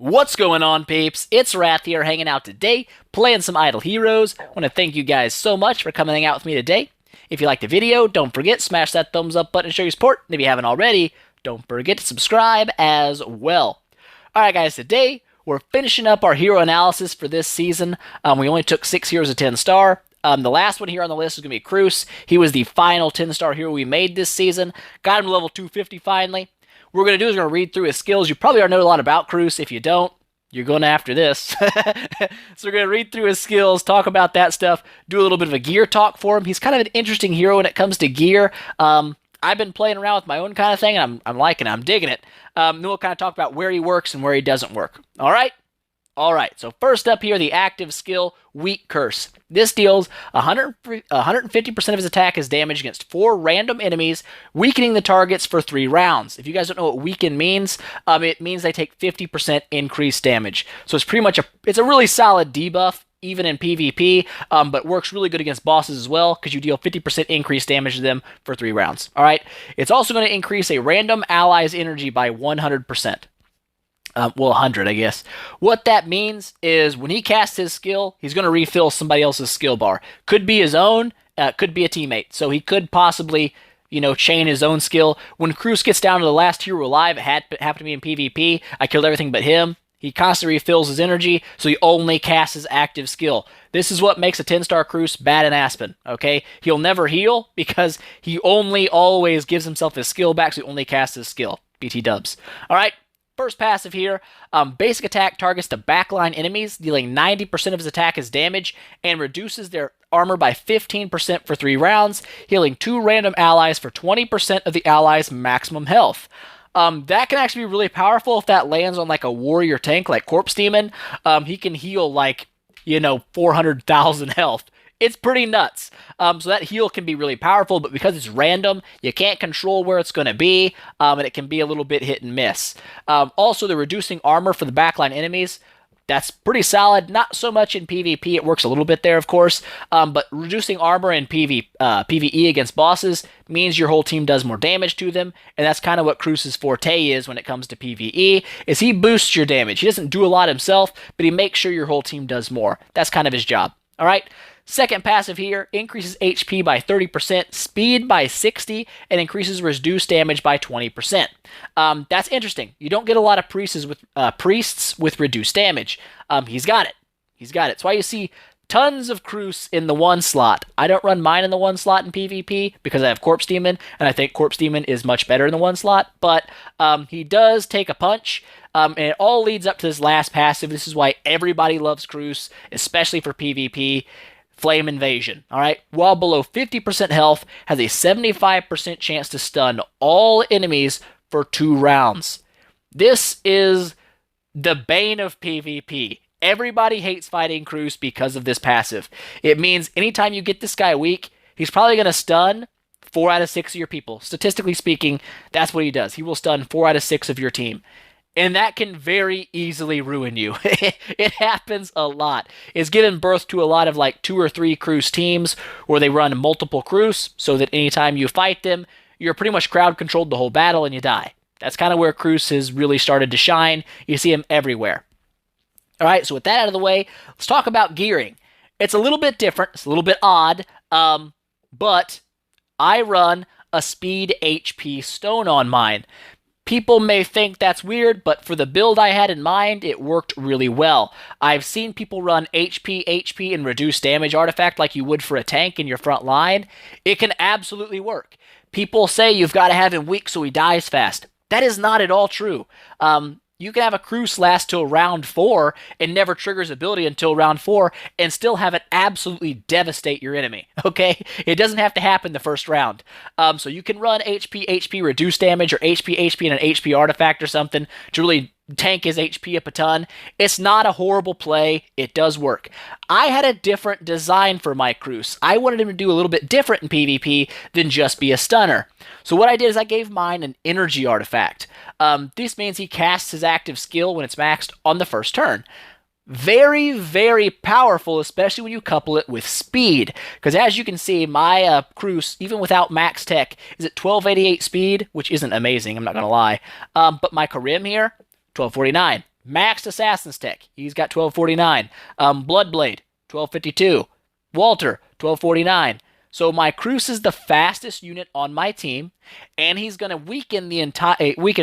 What's going on, peeps? It's Wrath here, hanging out today, playing some Idle Heroes. I want to thank you guys so much for coming out with me today. If you liked the video, don't forget, smash that thumbs up button to show your support. And if you haven't already, don't forget to subscribe as well. Alright guys, today, we're finishing up our hero analysis for this season. We only took 6 heroes of 10 star. The last one here on the list is going to be Kroos. He was the final 10-star hero we made this season. Got him to level 250 finally. What we're going to do is we're going to read through his skills. You probably already know a lot about Kroos. If you don't, you're going after this. So we're going to read through his skills, talk about that stuff, do a little bit of a gear talk for him. He's kind of an interesting hero when it comes to gear. I've been playing around with my own kind of thing, and I'm liking it. I'm digging it. Then we'll kind of talk about where he works and where he doesn't work. All right? Alright, so first up here, the active skill, Weak Curse. This deals 150% of his attack as damage against 4 random enemies, weakening the targets for 3 rounds. If you guys don't know what weaken means, it means they take 50% increased damage. So it's pretty much it's a really solid debuff, even in PvP, but works really good against bosses as well, because you deal 50% increased damage to them for 3 rounds. Alright, it's also going to increase a random ally's energy by 100%. Well, 100, I guess. What that means is when he casts his skill, he's going to refill somebody else's skill bar. Could be his own, could be a teammate. So he could possibly, chain his own skill. When Kroos gets down to the last hero alive, it happened to be in PvP. I killed everything but him. He constantly refills his energy, so he only casts his active skill. This is what makes a 10-star Kroos bad in Aspen, okay? He'll never heal because he only always gives himself his skill back, so he only casts his skill. BT dubs. All right. First passive here, basic attack targets the backline enemies, dealing 90% of his attack as damage, and reduces their armor by 15% for 3 rounds, healing 2 random allies for 20% of the allies' maximum health. That can actually be really powerful if that lands on like a warrior tank like Corpse Demon. He can heal like, 400,000 health. It's pretty nuts. So that heal can be really powerful, but because it's random, you can't control where it's going to be, and it can be a little bit hit and miss. Also, the reducing armor for the backline enemies, that's pretty solid. Not so much in PvP. It works a little bit there, of course, but reducing armor in PvE against bosses means your whole team does more damage to them, and that's kind of what Kroos' forte is when it comes to PvE, is he boosts your damage. He doesn't do a lot himself, but he makes sure your whole team does more. That's kind of his job. All right? Second passive here, increases HP by 30%, speed by 60%, and increases reduced damage by 20%. That's interesting. You don't get a lot of priests with reduced damage. He's got it. He's got it. That's why you see tons of Kroos in the 1 slot. I don't run mine in the 1 slot in PvP because I have Corpse Demon, and I think Corpse Demon is much better in the 1 slot, but he does take a punch. And it all leads up to this last passive. This is why everybody loves Kroos, especially for PvP. Flame Invasion, alright? While below 50% health, has a 75% chance to stun all enemies for 2 rounds. This is the bane of PvP. Everybody hates fighting Kroos because of this passive. It means anytime you get this guy weak, he's probably going to stun 4 out of 6 of your people. Statistically speaking, that's what he does. He will stun 4 out of 6 of your team. And that can very easily ruin you. It happens a lot. It's given birth to a lot of like 2 or 3 Kroos teams where they run multiple Kroos so that anytime you fight them, you're pretty much crowd controlled the whole battle and you die. That's kind of where Kroos has really started to shine. You see him everywhere. All right, so with that out of the way, let's talk about gearing. It's a little bit different. It's a little bit odd, but I run a speed HP stone on mine. People may think that's weird, but for the build I had in mind, it worked really well. I've seen people run HP, and reduce damage artifact like you would for a tank in your front line. It can absolutely work. People say you've got to have him weak so he dies fast. That is not at all true. You can have a Kroos last till round 4 and never triggers ability until round 4 and still have it absolutely devastate your enemy, okay? It doesn't have to happen the first round. So you can run HP, reduce damage, or HP, and an HP artifact or something to really tank his HP up a ton. It's not a horrible play. It does work. I had a different design for my Kroos. I wanted him to do a little bit different in PvP than just be a stunner. So what I did is I gave mine an energy artifact. This means he casts his active skill when it's maxed on the first turn. Very, very powerful, especially when you couple it with speed. Because as you can see, my Kroos, even without max tech, is at 1288 speed, which isn't amazing, I'm not going to lie. But my Karim here, 1249. Maxed Assassin's Tech, he's got 1249. Bloodblade, 1252. Walter, 1249. So my Kroos is the fastest unit on my team, and he's going to weaken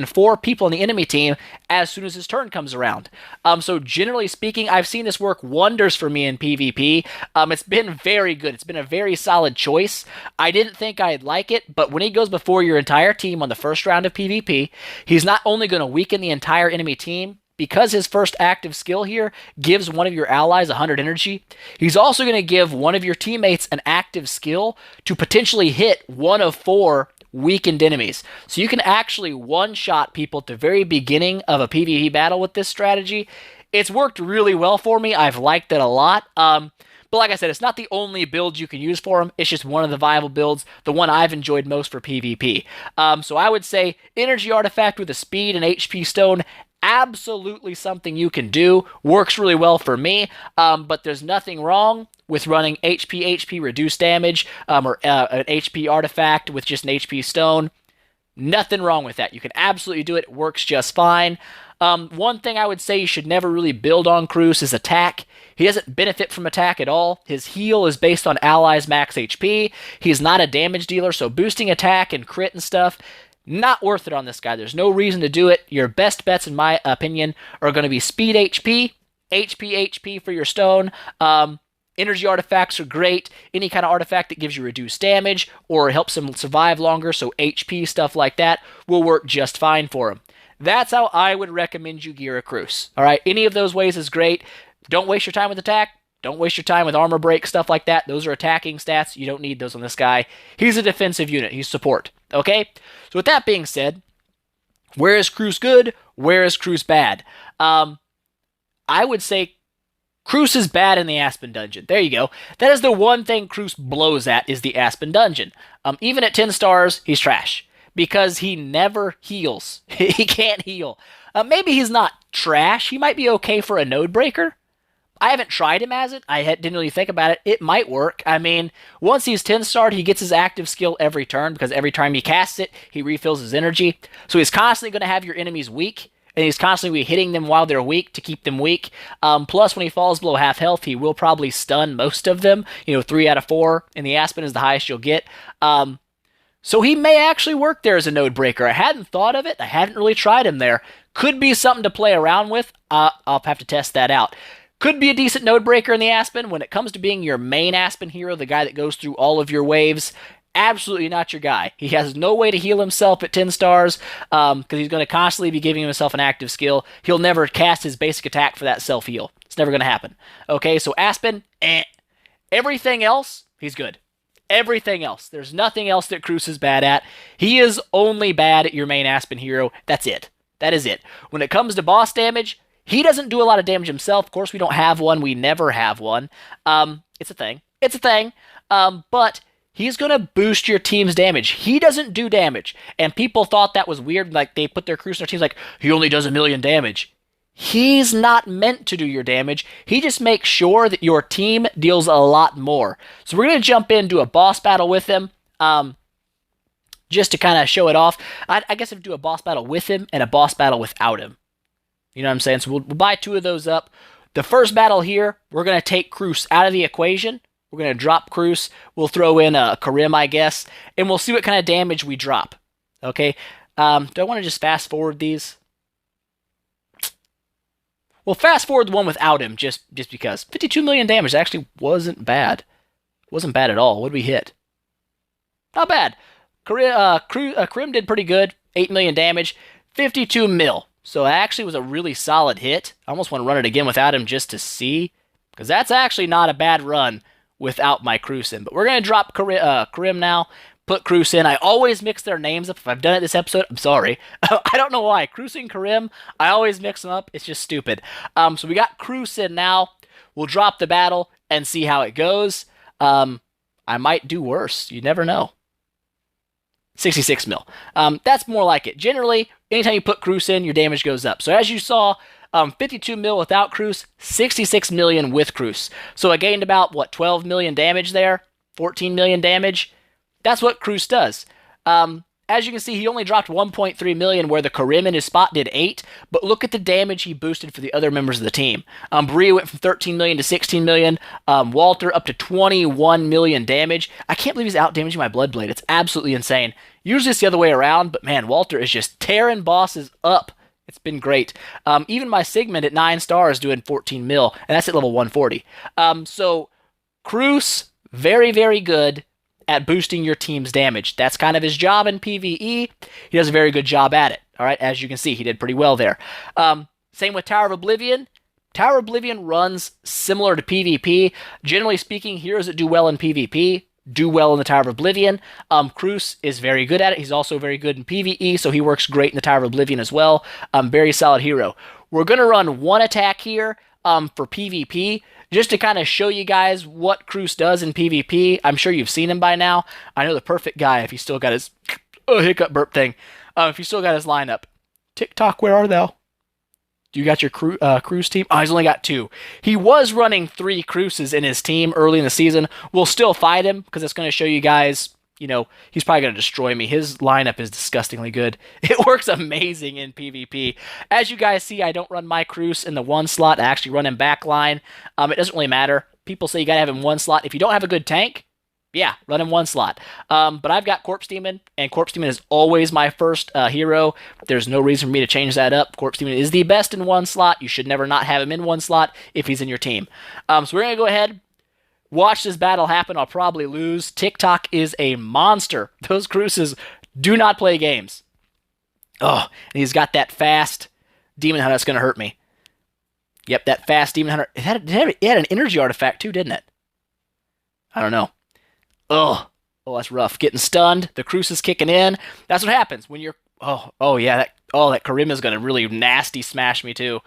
4 people on the enemy team as soon as his turn comes around. So generally speaking, I've seen this work wonders for me in PvP. It's been very good. It's been a very solid choice. I didn't think I'd like it, but when he goes before your entire team on the first round of PvP, he's not only going to weaken the entire enemy team, because his first active skill here gives one of your allies 100 energy, he's also going to give one of your teammates an active skill to potentially hit one of 4 weakened enemies. So you can actually one-shot people at the very beginning of a PvP battle with this strategy. It's worked really well for me. I've liked it a lot. But like I said, it's not the only build you can use for him. It's just one of the viable builds, the one I've enjoyed most for PvP. So I would say Energy Artifact with a Speed and HP Stone, absolutely something you can do. Works really well for me, but there's nothing wrong with running HP reduced damage or an HP artifact with just an HP stone. Nothing wrong with that. You can absolutely do it. It works just fine. One thing I would say you should never really build on Kroos is attack. He doesn't benefit from attack at all. His heal is based on allies' max HP. He's not a damage dealer, so boosting attack and crit and stuff, not worth it on this guy. There's no reason to do it. Your best bets, in my opinion, are going to be speed HP, HP for your stone. Energy artifacts are great. Any kind of artifact that gives you reduced damage or helps him survive longer, so HP, stuff like that, will work just fine for him. That's how I would recommend you gear a Kroos. All right, any of those ways is great. Don't waste your time with attack. Don't waste your time with armor break, stuff like that. Those are attacking stats. You don't need those on this guy. He's a defensive unit. He's support. Okay? So with that being said, where is Kroos good? Where is Kroos bad? I would say Kroos is bad in the Aspen Dungeon. There you go. That is the one thing Kroos blows at, is the Aspen Dungeon. Even at 10 stars, he's trash, because he never heals. He can't heal. Maybe he's not trash. He might be okay for a node breaker. I haven't tried him as it. I didn't really think about it. It might work. I mean, once he's 10 starred, he gets his active skill every turn, because every time he casts it, he refills his energy. So he's constantly going to have your enemies weak, and he's constantly hitting them while they're weak to keep them weak. Plus, when he falls below half health, he will probably stun most of them. 3 out of 4, and the Aspen is the highest you'll get. So he may actually work there as a node breaker. I hadn't thought of it. I haven't really tried him there. Could be something to play around with. I'll have to test that out. Could be a decent node breaker in the Aspen. When it comes to being your main Aspen hero, the guy that goes through all of your waves, absolutely not your guy. He has no way to heal himself at 10 stars, because he's going to constantly be giving himself an active skill. He'll never cast his basic attack for that self-heal. It's never going to happen. Okay, so Aspen, Everything else, he's good. Everything else. There's nothing else that Kroos is bad at. He is only bad at your main Aspen hero. That's it. That is it. When it comes to boss damage, he doesn't do a lot of damage himself. Of course, we don't have one. We never have one. It's a thing. It's a thing. But he's going to boost your team's damage. He doesn't do damage. And people thought that was weird. Like, they put their Kroos in their teams like, he only does 1 million damage. He's not meant to do your damage. He just makes sure that your team deals a lot more. So we're going to jump into a boss battle with him. Just to kind of show it off. I guess I'd do a boss battle with him and a boss battle without him. You know what I'm saying? So we'll buy 2 of those up. The first battle here, we're going to take Kroos out of the equation. We're going to drop Kroos. We'll throw in a Karim, I guess. And we'll see what kind of damage we drop. Okay? Do I want to just fast forward these? Well, fast forward the one without him, just because. 52 million damage actually wasn't bad. Wasn't bad at all. What did we hit? Not bad. Karim did pretty good. 8 million damage. 52 mil. So it actually was a really solid hit. I almost want to run it again without him just to see, because that's actually not a bad run without my Kroos in. But we're going to drop Karim now, put Kroos in. I always mix their names up. If I've done it this episode, I'm sorry. I don't know why. Kroos and Karim, I always mix them up. It's just stupid. So we got Kroos in now. We'll drop the battle and see how it goes. I might do worse. You never know. 66 mil. That's more like it. Generally, anytime you put Kroos in, your damage goes up. So as you saw, 52 mil without Kroos, 66 million with Kroos. So I gained about, 12 million damage there? 14 million damage? That's what Kroos does. As As you can see, he only dropped 1.3 million, where the Karim in his spot did 8. But look at the damage he boosted for the other members of the team. Bria went from 13 million to 16 million. Walter up to 21 million damage. I can't believe he's out damaging my Bloodblade. It's absolutely insane. Usually it's the other way around, but man, Walter is just tearing bosses up. It's been great. Even my Sigmund at 9 stars doing 14 mil, and that's at level 140. So Kroos, very, very good at boosting your team's damage. That's kind of his job in PvE. He does a very good job at it. All right, as you can see, he did pretty well there. Same with Tower of Oblivion. Tower of Oblivion runs similar to PvP. Generally speaking, heroes that do well in PvP do well in the Tower of Oblivion. Kroos is very good at it. He's also very good in PvE, so he works great in the Tower of Oblivion as well. Very solid hero. We're going to run one attack here for PvP, just to kind of show you guys what Kroos does in PvP. I'm sure you've seen him by now. I know the perfect guy if he's still got his hiccup burp thing. If he's still got his lineup. TikTok, where are thou? Do you got your Kroos team? Oh, he's only got 2. He was running 3 Krooses in his team early in the season. We'll still fight him because it's going to show you guys, you know, he's probably going to destroy me. His lineup is disgustingly good. It works amazing in PvP. As you guys see, I don't run my Kroos in the 1 slot. I actually run him backline. It doesn't really matter. People say you got to have him 1 slot. If you don't have a good tank, yeah, run him 1 slot. But I've got Corpse Demon, and Corpse Demon is always my first hero. There's no reason for me to change that up. Corpse Demon is the best in 1 slot. You should never not have him in 1 slot if he's in your team. So we're going to go ahead, watch this battle happen. I'll probably lose. TikTok is a monster. Those Krooses do not play games. Oh, and he's got that fast Demon Hunter that's going to hurt me. Yep, that fast Demon Hunter. It had an energy artifact too, didn't it? I don't know. Oh, that's rough. Getting stunned. The Kroos is kicking in. That's what happens when you're... Oh yeah. That Karim is going to really nasty smash me too.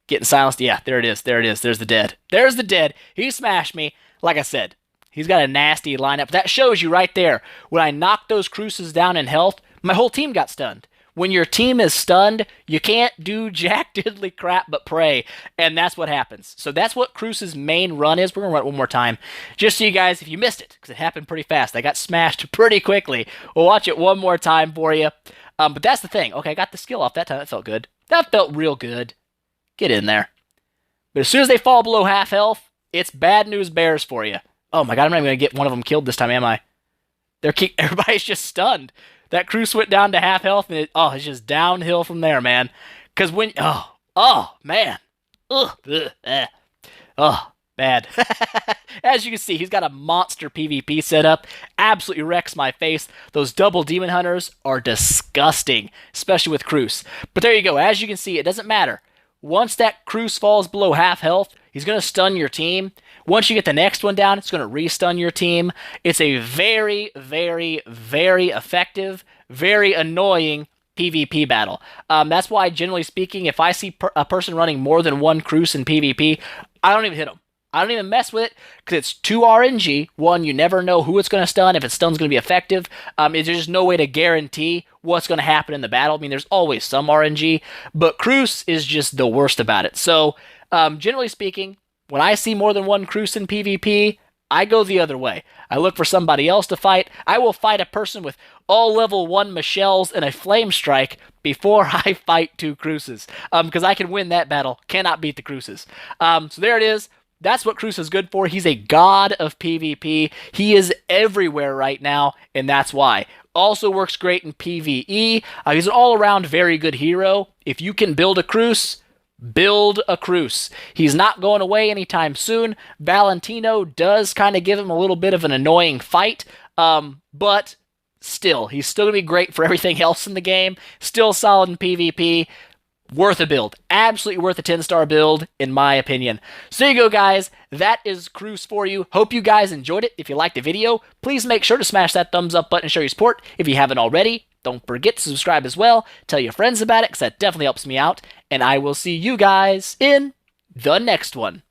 Getting silenced. Yeah, there it is. There it is. There's the dead. There's the dead. He smashed me. Like I said, he's got a nasty lineup. That shows you right there. When I knocked those Krooses down in health, my whole team got stunned. When your team is stunned, you can't do jack diddly crap but pray, and that's what happens. So that's what Kroos' main run is. We're going to run it one more time, just so you guys, if you missed it, because it happened pretty fast. I got smashed pretty quickly. We'll watch it one more time for you. But that's the thing. Okay, I got the skill off that time. That felt good. That felt real good. Get in there. But as soon as they fall below half health, it's bad news bears for you. Oh my god, I'm not even going to get one of them killed this time, am I? Everybody's just stunned. That Kroos went down to half health, and it's just downhill from there, man. Because when... Oh, man. Bad. As you can see, he's got a monster PvP setup. Absolutely wrecks my face. Those double Demon Hunters are disgusting, especially with Kroos. But there you go. As you can see, it doesn't matter. Once that Kroos falls below half health, he's going to stun your team. Once you get the next one down, it's going to re-stun your team. It's a very, very, very effective, very annoying PvP battle. That's why, generally speaking, if I see a person running more than 1 Kroos in PvP, I don't even hit them. I don't even mess with it because it's 2 RNG. One, you never know who it's going to stun, if its stun's going to be effective. There's just no way to guarantee what's going to happen in the battle. I mean, there's always some RNG, but Kroos is just the worst about it. So, generally speaking, when I see more than 1 Kroos in PvP, I go the other way. I look for somebody else to fight. I will fight a person with all level 1 Michelles and a Flame Strike before I fight 2 Krooses. Because I can win that battle. Cannot beat the Krooses. So there it is. That's what Kroos is good for. He's a god of PvP. He is everywhere right now, and that's why. Also works great in PvE. He's an all-around very good hero. If you can build a Kroos, build a Kroos. He's not going away anytime soon. Valentino does kind of give him a little bit of an annoying fight, but still, he's still going to be great for everything else in the game. Still solid in PvP. Worth a build. Absolutely worth a 10-star build, in my opinion. So there you go, guys. That is Kroos for you. Hope you guys enjoyed it. If you liked the video, please make sure to smash that thumbs up button and show your support. If you haven't already, don't forget to subscribe as well. Tell your friends about it, because that definitely helps me out. And I will see you guys in the next one.